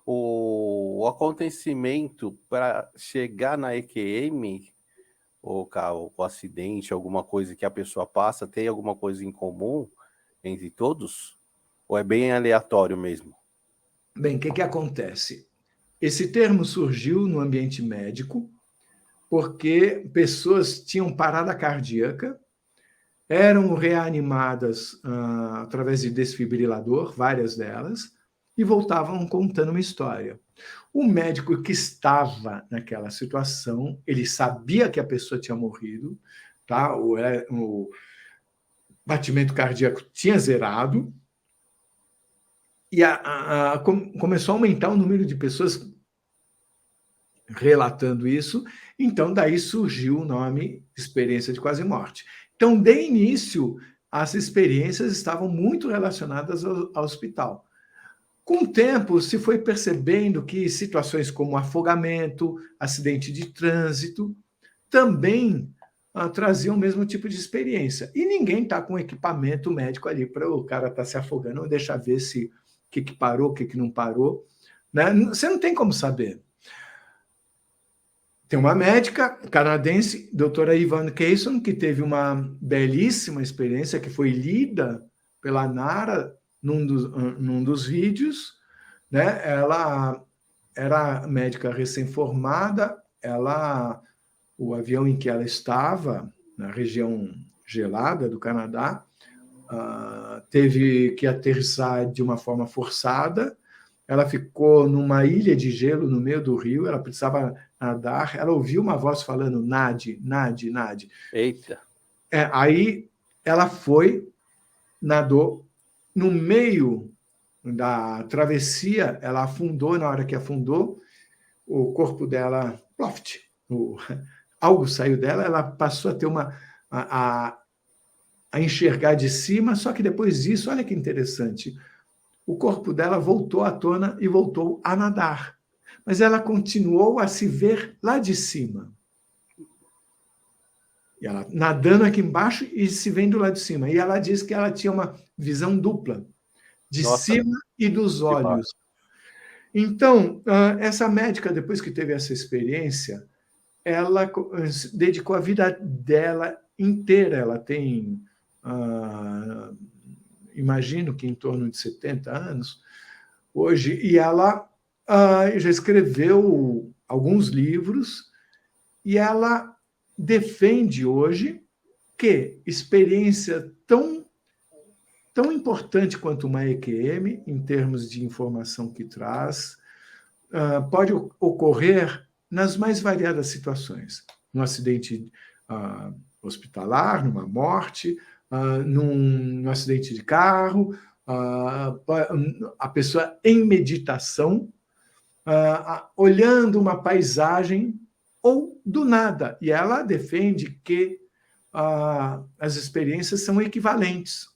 O acontecimento para chegar na EQM, ou o acidente, alguma coisa que a pessoa passa, tem alguma coisa em comum entre todos? Ou é bem aleatório mesmo? Bem, o que acontece? Esse termo surgiu no ambiente médico porque pessoas tinham parada cardíaca, eram reanimadas através de desfibrilador, várias delas, e voltavam contando uma história. O médico que estava naquela situação, ele sabia que a pessoa tinha morrido, tá? O batimento cardíaco tinha zerado, e começou a aumentar o número de pessoas relatando isso, então daí surgiu o nome experiência de quase morte. Então, de início, as experiências estavam muito relacionadas ao hospital. Com o tempo, se foi percebendo que situações como afogamento, acidente de trânsito, também traziam o mesmo tipo de experiência. E ninguém está com equipamento médico ali para o cara estar se afogando, ou deixar ver se o que parou, o que não parou. Né? Você não tem como saber. Tem uma médica canadense, doutora Yvonne Kayson, que teve uma belíssima experiência, que foi lida pela Nara num dos vídeos. Né? Ela era médica recém-formada, o avião em que ela estava, na região gelada do Canadá, teve que aterrissar de uma forma forçada. Ela ficou numa ilha de gelo no meio do rio, ela precisava nadar, ela ouviu uma voz falando nade, nade, nade. Eita! Aí ela foi, nadou, no meio da travessia, ela afundou, na hora que afundou, o corpo dela, ploft, algo saiu dela, ela passou a ter a enxergar de cima, só que depois disso, olha que interessante, o corpo dela voltou à tona e voltou a nadar. Mas ela continuou a se ver lá de cima. E ela nadando aqui embaixo e se vendo lá de cima. E ela disse que ela tinha uma visão dupla, de Nossa, cima e dos de baixo. olhos. Então, essa médica, depois que teve essa experiência, ela dedicou a vida dela inteira. Ela tem, imagino que em torno de 70 anos, hoje, e ela já escreveu alguns livros, e ela defende hoje que experiência tão importante quanto uma EQM, em termos de informação que traz, pode ocorrer nas mais variadas situações. Num acidente hospitalar, numa morte, num acidente de carro, a pessoa em meditação, olhando uma paisagem, ou do nada. E ela defende que as experiências são equivalentes.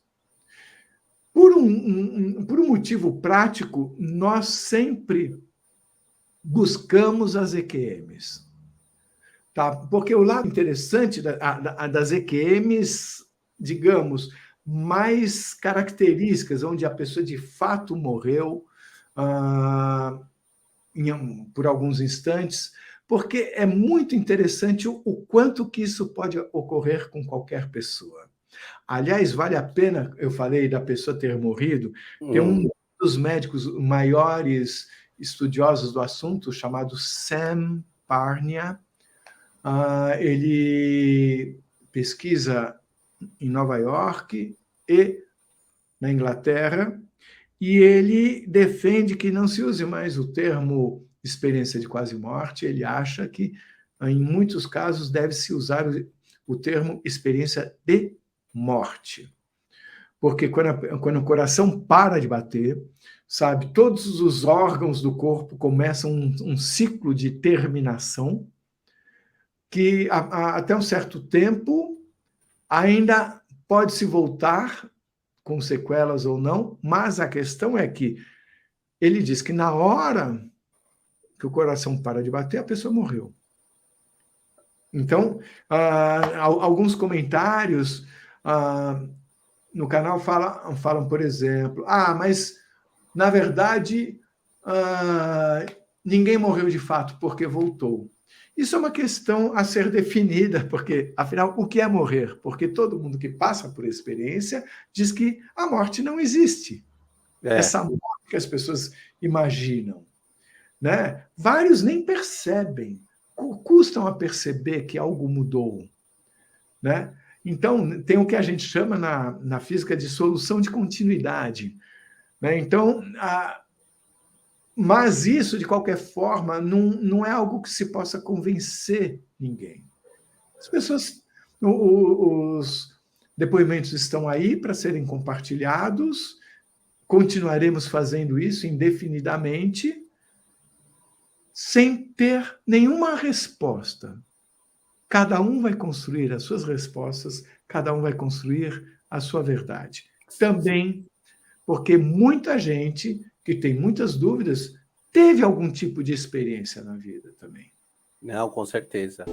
Por um motivo prático, nós sempre buscamos as EQMs. Tá? Porque o lado interessante das EQMs, digamos, mais características, onde a pessoa de fato morreu por alguns instantes, porque é muito interessante o quanto que isso pode ocorrer com qualquer pessoa. Aliás, vale a pena, eu falei da pessoa ter morrido, tem um dos médicos maiores estudiosos do assunto, chamado Sam Parnia. Ele pesquisa em Nova York e na Inglaterra, e ele defende que não se use mais o termo experiência de quase morte. Ele acha que, em muitos casos, deve-se usar o termo experiência de morte. Porque quando o coração para de bater, sabe, todos os órgãos do corpo começam um ciclo de terminação, que até um certo tempo ainda pode se voltar, com sequelas ou não, mas a questão é que ele diz que na hora que o coração para de bater, a pessoa morreu. Então, alguns comentários no canal falam, por exemplo, mas, na verdade, ninguém morreu de fato porque voltou. Isso é uma questão a ser definida, porque, afinal, o que é morrer? Porque todo mundo que passa por experiência diz que a morte não existe. Essa morte que as pessoas imaginam, né? Vários nem percebem, custam a perceber que algo mudou, né? Então, tem o que a gente chama na física de solução de continuidade, né? Então, mas isso, de qualquer forma, não é algo que se possa convencer ninguém. As pessoas, os depoimentos estão aí para serem compartilhados, continuaremos fazendo isso indefinidamente, sem ter nenhuma resposta. Cada um vai construir as suas respostas, cada um vai construir a sua verdade. Também porque muita gente que tem muitas dúvidas teve algum tipo de experiência na vida também. Não, com certeza.